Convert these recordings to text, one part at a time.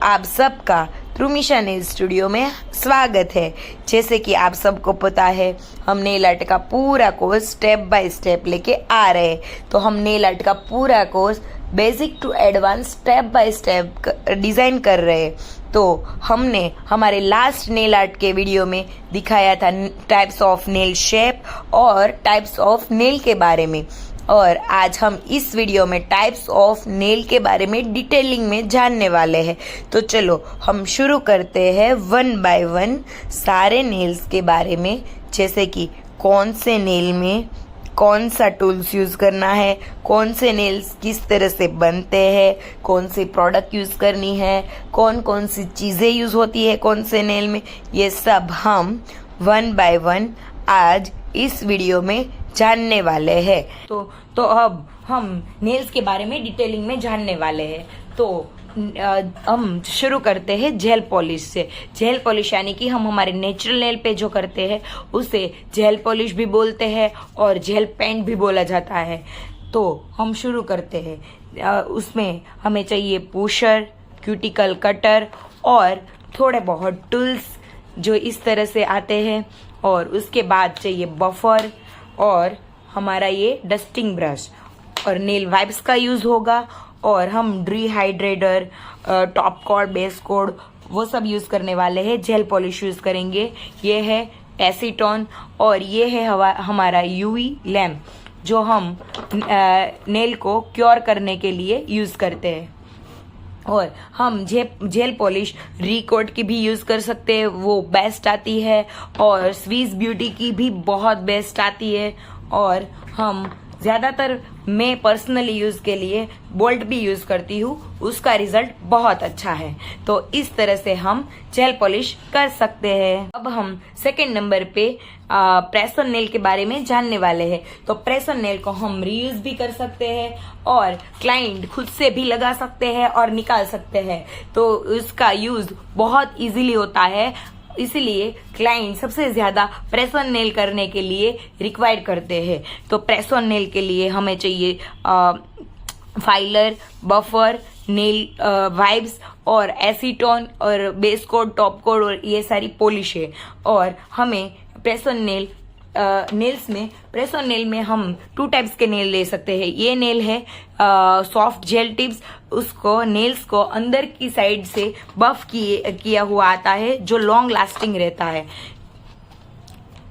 आप सबका त्रुमिशा nail studio में स्वागत है। जैसे कि आप सबको पता है, हम नेल आर्ट का पूरा कोर्स स्टेप बाय स्टेप लेके आ रहे हैं। तो हम नेल आर्ट का पूरा course basic to advance step by step design कर रहे हैं। तो हमने हमारे लास्ट नेल आर्ट के वीडियो में दिखाया था टाइप्स ऑफ नेल शेप और टाइप्स ऑफ नेल के बारे में, और आज हम इस वीडियो में टाइप्स ऑफ नेल के बारे में डिटेलिंग में जानने वाले हैं। तो चलो हम शुरू करते हैं वन बाय वन सारे नेल्स के बारे में, जैसे कि कौन से नेल में कौन सा टूल्स यूज़ करना है, कौन से नेल्स किस तरह से बनते हैं, कौन सी प्रोडक्ट यूज़ करनी है, कौन कौन सी चीज़ें यूज़ होती है कौन से नेल में, ये सब हम वन बाय वन आज इस वीडियो में जानने वाले हैं। तो अब हम नेल्स के बारे में डिटेलिंग में जानने वाले हैं। तो हम शुरू करते हैं जेल पॉलिश से। जेल पॉलिश यानी कि हम हमारे नेचुरल नेल पे जो करते हैं उसे जेल पॉलिश भी बोलते हैं और जेल पेंट भी बोला जाता है। तो हम शुरू करते हैं। उसमें हमें चाहिए पुशर, क्यूटिकल कटर और थोड़े बहुत टूल्स जो इस तरह से आते हैं, और उसके बाद चाहिए बफर और हमारा ये डस्टिंग ब्रश और नेल वाइप्स का यूज़ होगा, और हम dehydrator, top code, base code वो सब यूज़ करने वाले हैं। जेल पॉलिश यूज़ करेंगे। ये है एसीटोन और ये है हमारा यूवी लैम्प जो हम नेल को क्योर करने के लिए यूज़ करते हैं। और हम जेल पॉलिश रिकोट की भी यूज़ कर सकते हैं, वो बेस्ट आती है, और स्विस ब्यूटी की भी बहुत बेस्ट आती है। और हम ज़्यादातर मैं पर्सनली यूज़ के लिए बोल्ट भी यूज़ करती हूँ, उसका रिजल्ट बहुत अच्छा है। तो इस तरह से हम जेल पॉलिश कर सकते हैं। अब हम सेकंड नंबर पे प्रेस ऑन नेल के बारे में जानने वाले हैं। तो प्रेस ऑन नेल को हम रीयूज भी कर सकते हैं और क्लाइंट खुद से भी लगा सकते हैं और निकाल सकते हैं। तो उसका यूज बहुत इजीली होता है, इसलिए क्लाइंट सबसे ज्यादा प्रेस ऑन नेल करने के लिए रिक्वायर्ड करते हैं। तो प्रेस ऑन नेल के लिए हमें चाहिए फाइलर, बफर, नेल वाइप्स और एसीटोन और बेस कोड, टॉप कोड और ये सारी पॉलिश है। और हमें press on nail press on nail में हम 2 टाइप्स के नेल ले सकते हैं। ये नेल है सॉफ्ट जेल टिप्स, उसको नेल्स को अंदर की साइड से बफ किया हुआ आता है जो लॉन्ग लास्टिंग रहता है।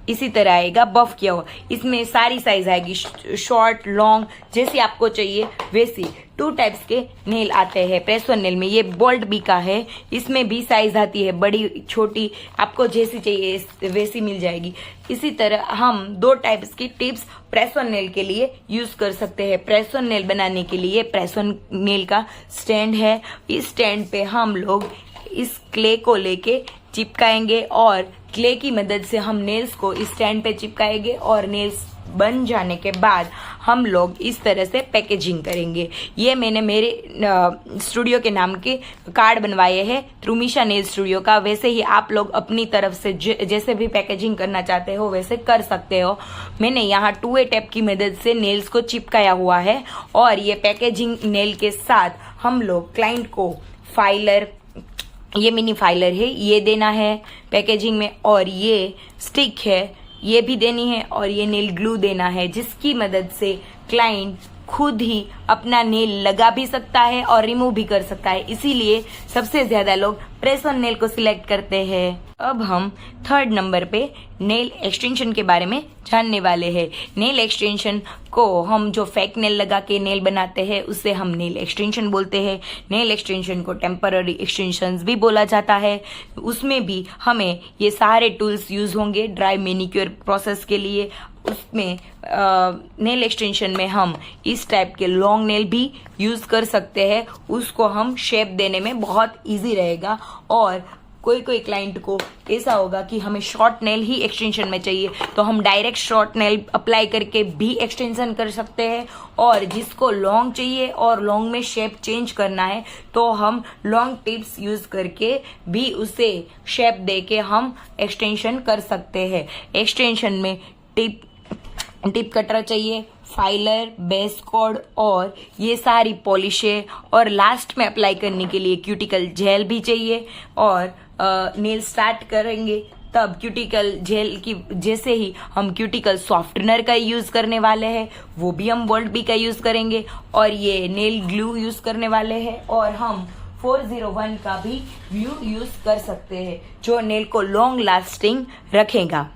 इसी तरह आएगा बफ किया हुआ। इसमें सारी साइज आएगी, शॉर्ट, लॉन्ग, जैसी आपको चाहिए वैसी। 2 टाइप्स के नेल आते हैं प्रेस ऑन नेल में। ये बोल्ट बी का है, इसमें भी साइज आती है, बड़ी छोटी, आपको जैसी चाहिए वैसी मिल जाएगी। इसी तरह हम 2 टाइप्स की टिप्स प्रेस ऑन नेल के लिए यूज कर सकते हैं। प्रेस ऑन नेल बनाने के लिए प्रेस ऑन नेल का स्टैंड है। इस स्टैंड पे हम लोग इस क्ले को लेके चिपकाएंगे और क्ले की मदद से हम नेल्स को इस स्टैंड पे चिपकाएंगे, और नेल्स बन जाने के बाद हम लोग इस तरह से पैकेजिंग करेंगे। ये मैंने मेरे स्टूडियो के नाम के कार्ड बनवाए हैं, त्रुमिशा नेल स्टूडियो का। वैसे ही आप लोग अपनी तरफ से जैसे भी पैकेजिंग करना चाहते हो वैसे कर सकते हो। मैंने यहाँ 2A टेप की मदद से नेल्स को चिपकाया हुआ है, और ये पैकेजिंग नेल के साथ हम लोग क्लाइंट को फाइलर, ये मिनी फाइलर है, ये देना है पैकेजिंग में, और ये स्टिक है, ये भी देनी है, और ये नेल ग्लू देना है, जिसकी मदद से क्लाइंट खुद ही अपना नेल लगा भी सकता है और रिमूव भी कर सकता है। इसीलिए सबसे ज्यादा लोग प्रेस ऑन नेल को सिलेक्ट करते हैं। अब हम 3rd नंबर पे नेल एक्सटेंशन के बारे में जानने वाले हैं। नेल एक्सटेंशन को हम जो फेक नेल लगा के नेल बनाते हैं उसे हम नेल एक्सटेंशन बोलते हैं। नेल एक्सटेंशन को टेम्पररी एक्सटेंशंस भी बोला जाता है। उसमें भी हमें ये सारे टूल्स यूज होंगे ड्राई मैनिक्योर प्रोसेस के लिए। उसमें नेल एक्सटेंशन में हम इस टाइप के लॉन्ग नेल भी यूज कर सकते हैं, उसको हम शेप देने में बहुत इजी रहेगा। और कोई क्लाइंट को ऐसा होगा कि हमें शॉर्ट नेल ही एक्सटेंशन में चाहिए, तो हम डायरेक्ट शॉर्ट नेल अप्लाई करके भी एक्सटेंशन कर सकते हैं। और जिसको लॉन्ग चाहिए और लॉन्ग में शेप चेंज करना है तो हम लॉन्ग टिप्स यूज करके भी उसे शेप दे के हम एक्सटेंशन कर सकते हैं। एक्सटेंशन में टिप कटर चाहिए, फाइलर, बेस कोड और ये सारी पॉलिशें, और लास्ट में अप्लाई करने के लिए क्यूटिकल जेल भी चाहिए। और नेल स्टार्ट करेंगे तब क्यूटिकल जेल की जैसे ही हम क्यूटिकल सॉफ्टनर का यूज करने वाले हैं, वो भी हम वोल्ट बी का यूज करेंगे, और ये नेल ग्लू यूज करने वाले हैं, और हम 401 का भी ग्लू यूज कर सकते हैं जो नेल को लॉन्ग लास्टिंग रखेगा।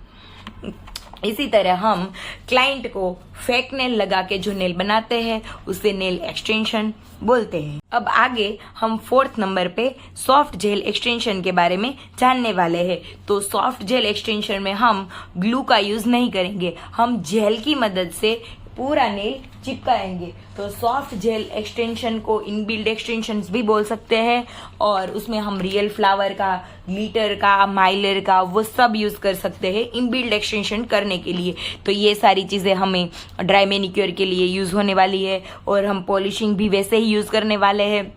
इसी तरह हम क्लाइंट को फेक नेल लगा के जो नेल बनाते हैं उसे नेल एक्सटेंशन बोलते हैं। अब आगे हम 4th नंबर पे सॉफ्ट जेल एक्सटेंशन के बारे में जानने वाले हैं। तो सॉफ्ट जेल एक्सटेंशन में हम ग्लू का यूज नहीं करेंगे, हम जेल की मदद से पूरा नेल चिपकाएंगे। तो सॉफ्ट जेल एक्सटेंशन को इनबिल्ड एक्सटेंशंस भी बोल सकते हैं, और उसमें हम रियल फ्लावर का, ग्लिटर का, माइलर का वो सब यूज कर सकते हैं इनबिल्ड एक्सटेंशन करने के लिए। तो ये सारी चीजें हमें ड्राई मैनिक्योर के लिए यूज होने वाली है, और हम पॉलिशिंग भी वैसे ही यूज करने वाले हैं।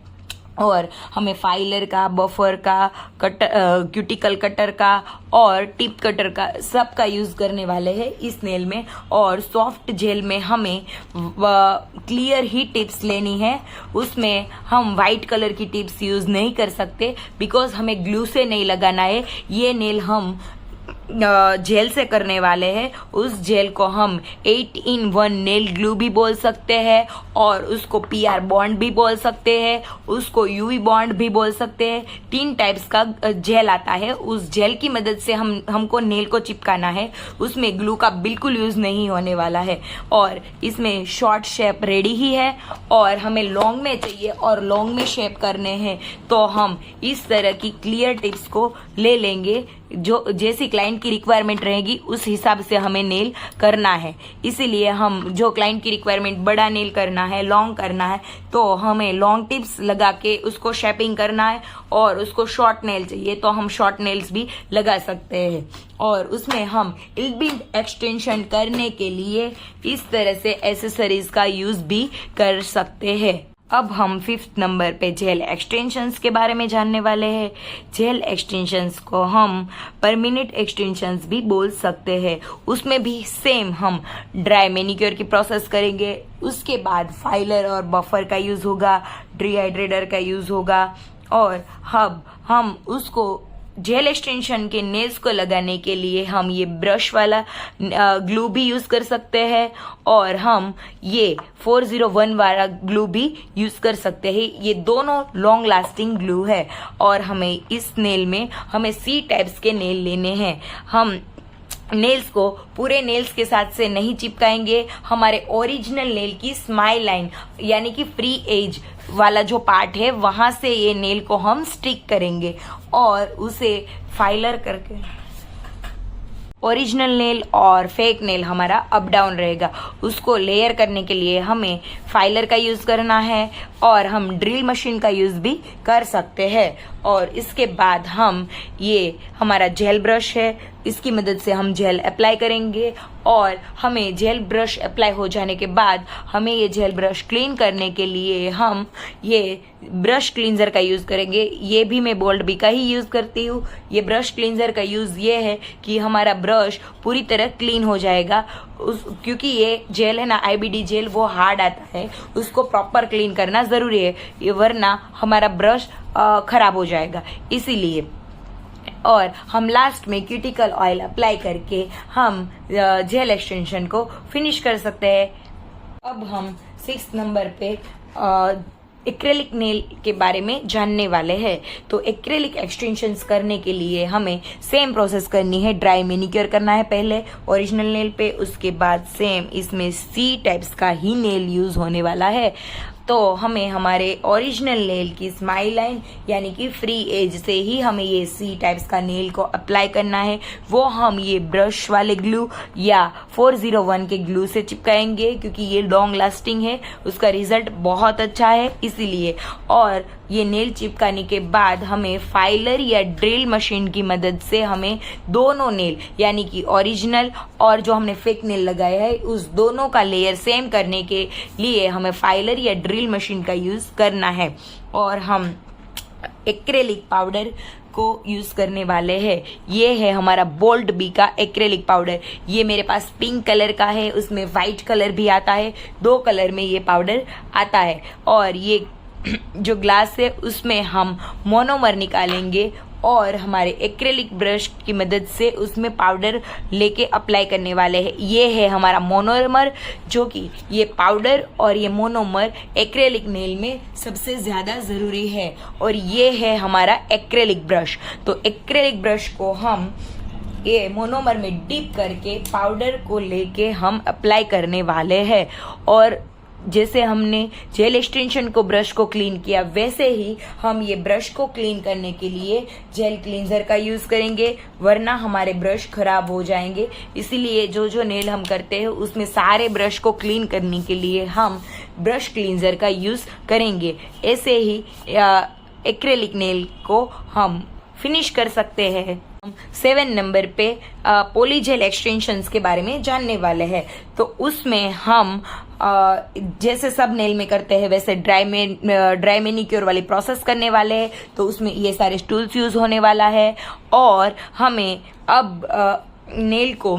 और हमें फाइलर का, बफर का, क्यूटिकल कटर का और टिप कटर का सब का यूज करने वाले हैं इस नेल में। और सॉफ्ट जेल में हमें क्लियर ही टिप्स लेनी है, उसमें हम वाइट कलर की टिप्स यूज नहीं कर सकते बिकॉज हमें ग्लू से नहीं लगाना है। ये नेल हम जेल से करने वाले हैं। उस जेल को हम 8-in-1 नेल ग्लू भी बोल सकते हैं, और उसको PR बॉन्ड भी बोल सकते हैं, उसको UV बॉन्ड भी बोल सकते हैं। 3 टाइप्स का जेल आता है। उस जेल की मदद से हमको नेल को चिपकाना है, उसमें ग्लू का बिल्कुल यूज नहीं होने वाला है। और इसमें शॉर्ट शेप रेडी ही है, और हमें लॉन्ग में चाहिए और लॉन्ग में शेप करने हैं तो हम इस तरह की क्लियर टिप्स को ले लेंगे। जो जैसी क्लाइंट की रिक्वायरमेंट रहेगी उस हिसाब से हमें नेल करना है। इसीलिए हम जो क्लाइंट की रिक्वायरमेंट बड़ा नेल करना है, लॉन्ग करना है, तो हमें लॉन्ग टिप्स लगा के उसको शेपिंग करना है। और उसको शॉर्ट नेल चाहिए तो हम शॉर्ट नेल्स भी लगा सकते हैं। और उसमें हम इनबिल्ट एक्सटेंशन करने के लिए इस तरह से एसेसरीज का यूज भी कर सकते हैं। अब हम 5th नंबर पे जेल एक्सटेंशंस के बारे में जानने वाले हैं। जेल एक्सटेंशंस को हम परमानेंट एक्सटेंशंस भी बोल सकते हैं। उसमें भी सेम हम ड्राई मैनिक्योर की प्रोसेस करेंगे, उसके बाद फाइलर और बफर का यूज होगा, डिहाइड्रेटर का यूज होगा, और हम उसको जेल एक्सटेंशन के नेल्स को लगाने के लिए हम ये ब्रश वाला ग्लू भी यूज कर सकते हैं, और हम ये 401 वाला ग्लू भी यूज कर सकते हैं। ये दोनों लॉन्ग लास्टिंग ग्लू है। और हमें इस नेल में हमें C टाइप्स के नेल लेने हैं। हम नेल्स को पूरे नेल्स के साथ से नहीं चिपकाएंगे, हमारे ओरिजिनल नेल की स्माइल लाइन यानी कि फ्री एज वाला जो पार्ट है वहां से ये नेल को हम स्टिक करेंगे, और उसे फाइलर करके ओरिजिनल नेल और फेक नेल हमारा अप डाउन रहेगा। उसको लेयर करने के लिए हमें फाइलर का यूज करना है, और हम ड्रिल मशीन का यूज भी कर सकते हैं। और इसके बाद हम ये हमारा जेल ब्रश है, इसकी मदद से हम जेल अप्लाई करेंगे। और हमें जेल ब्रश अप्लाई हो जाने के बाद हमें ये जेल ब्रश क्लीन करने के लिए हम ये ब्रश क्लींजर का यूज करेंगे। ये भी मैं बोल्ड बी का ही यूज करती हूँ। ये ब्रश क्लींजर का यूज ये है कि हमारा ब्रश पूरी तरह क्लीन हो जाएगा, क्योंकि ये जेल है ना, IBD जेल, वो हार्ड आता है, उसको प्रॉपर क्लीन करना जरूरी है, वरना हमारा ब्रश खराब हो जाएगा। इसीलिए और हम लास्ट में क्यूटिकल ऑयल अप्लाई करके हम जेल एक्सटेंशन को फिनिश कर सकते हैं। अब हम 6th नंबर पे एक्रेलिक नेल के बारे में जानने वाले हैं। तो एक्रेलिक एक्सटेंशंस करने के लिए हमें सेम प्रोसेस करनी है। ड्राई मैनिक्योर करना है पहले ओरिजिनल नेल पे, उसके बाद सेम इसमें C टाइप्स का ही नेल यूज होने वाला है। तो हमें हमारे ओरिजिनल नेल की स्माइल लाइन यानी कि फ्री एज से ही हमें ये C टाइप्स का नेल को अप्लाई करना है। वो हम ये ब्रश वाले ग्लू या 401 के ग्लू से चिपकाएंगे, क्योंकि ये लॉन्ग लास्टिंग है, उसका रिजल्ट बहुत अच्छा है इसीलिए। और ये नेल चिपकाने के बाद हमें फाइलर या ड्रिल मशीन की मदद से हमें दोनों नेल यानी कि ओरिजिनल और जो हमने फेक नेल लगाया है उस दोनों का लेयर सेम करने के लिए हमें फाइलर या ड्रिल मशीन का यूज करना है। और हम एक्रेलिक पाउडर को यूज करने वाले हैं। ये है हमारा बोल्ड बी का एक्रेलिक पाउडर। ये मेरे पास पिंक कलर का है, उसमें वाइट कलर भी आता है, 2 कलर में ये पाउडर आता है। और ये जो ग्लास है उसमें हम मोनोमर निकालेंगे और हमारे एक्रेलिक ब्रश की मदद से उसमें पाउडर लेके अप्लाई करने वाले हैं। ये है हमारा मोनोमर, जो कि ये पाउडर और ये मोनोमर एक्रेलिक नेल में सबसे ज़्यादा ज़रूरी है। और ये है हमारा एक्रेलिक ब्रश। तो एक्रेलिक ब्रश को हम ये मोनोमर में डिप करके पाउडर को लेके हम अप्लाई करने वाले हैं। और जैसे हमने जेल एक्सटेंशन को ब्रश को क्लीन किया, वैसे ही हम ये ब्रश को क्लीन करने के लिए जेल क्लींजर का यूज करेंगे, वरना हमारे ब्रश खराब हो जाएंगे। इसीलिए जो नेल हम करते हैं उसमें सारे ब्रश को क्लीन करने के लिए हम ब्रश क्लींजर का यूज करेंगे। ऐसे ही एक्रेलिक नेल को हम फिनिश कर सकते हैं। 7 नंबर पे पॉलीजेल एक्सटेंशंस के बारे में जानने वाले हैं। तो उसमें हम जैसे सब नेल में करते हैं वैसे ड्राई मैनिक्योर वाली प्रोसेस करने वाले हैं। तो उसमें ये सारे टूल्स यूज होने वाला है। और हमें अब नेल को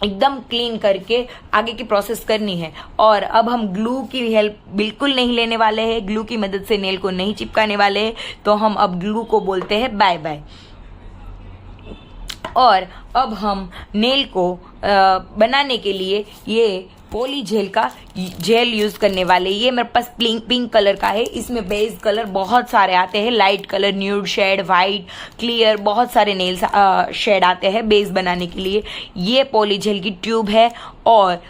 एकदम क्लीन करके आगे की प्रोसेस करनी है। और अब हम ग्लू की हेल्प बिल्कुल नहीं लेने वाले हैं, ग्लू की मदद से नेल को नहीं चिपकाने वाले हैं। तो हम अब ग्लू को बोलते हैं बाय बाय। और अब हम नेल को बनाने के लिए ये पॉली जेल का जेल यूज करने वाले। ये मेरे पास पिंक कलर का है। इसमें बेस कलर बहुत सारे आते हैं, light colour, nude shade, white, clear, बहुत सारे नेल्स शेड आते हैं बेस बनाने के लिए। ये पॉली जेल की ट्यूब है और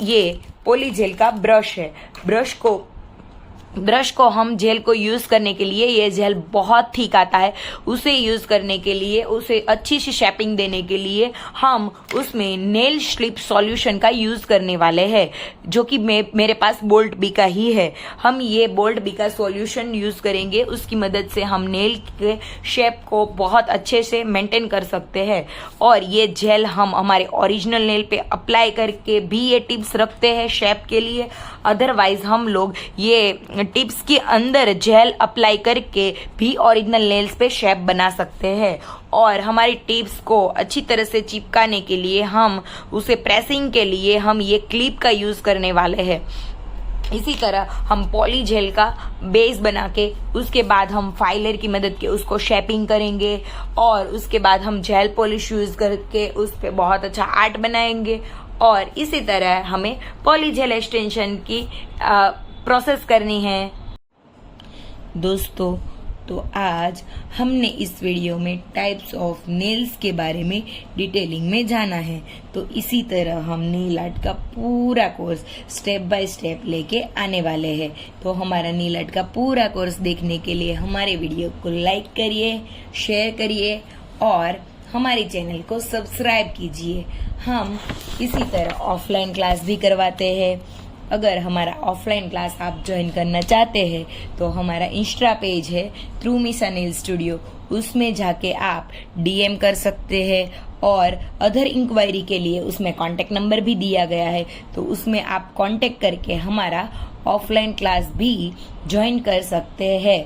ये पॉली जेल का ब्रश है। ब्रश को हम जेल को यूज करने के लिए, ये जेल बहुत ठीक आता है, उसे यूज करने के लिए, उसे अच्छी सी शेपिंग देने के लिए हम उसमें नेल स्लिप सॉल्यूशन का यूज करने वाले हैं, जो कि मेरे पास बोल्ट बी का ही है। हम ये बोल्ट बी का सॉल्यूशन यूज करेंगे, उसकी मदद से हम नेल के शेप को बहुत अच्छे से मेंटेन कर सकते हैं। और ये जेल हम हमारे ओरिजिनल नेल पे अप्लाई करके भी ये टिप्स रखते हैं शेप के लिए। अदरवाइज हम लोग ये टिप्स के अंदर जेल अप्लाई करके भी ओरिजिनल नेल्स पे शेप बना सकते हैं। और हमारी टिप्स को अच्छी तरह से चिपकाने के लिए हम उसे प्रेसिंग के लिए हम ये क्लिप का यूज करने वाले हैं। इसी तरह हम पॉली जेल का बेस बना के उसके बाद हम फाइलर की मदद के उसको शेपिंग करेंगे। और उसके बाद हम जेल पॉलिश यूज करके उस पर बहुत अच्छा आर्ट बनाएंगे। और इसी तरह हमें पॉली जेल एक्सटेंशन की प्रोसेस करनी है। दोस्तों, तो आज हमने इस वीडियो में टाइप्स ऑफ नेल्स के बारे में डिटेलिंग में जाना है। तो इसी तरह हम नेल आर्ट का पूरा कोर्स स्टेप बाय स्टेप लेके आने वाले हैं। तो हमारा नेल आर्ट का पूरा कोर्स देखने के लिए हमारे वीडियो को लाइक करिए, शेयर करिए और हमारे चैनल को सब्सक्राइब कीजिए। हम इसी तरह ऑफलाइन क्लास भी करवाते हैं। अगर हमारा ऑफलाइन क्लास आप ज्वाइन करना चाहते हैं तो हमारा इंस्टा पेज है त्रुमिसा नेल स्टूडियो, उसमें जाके आप डीएम कर सकते हैं। और अदर इंक्वायरी के लिए उसमें कांटेक्ट नंबर भी दिया गया है, तो उसमें आप कांटेक्ट करके हमारा ऑफलाइन क्लास भी ज्वाइन कर सकते हैं।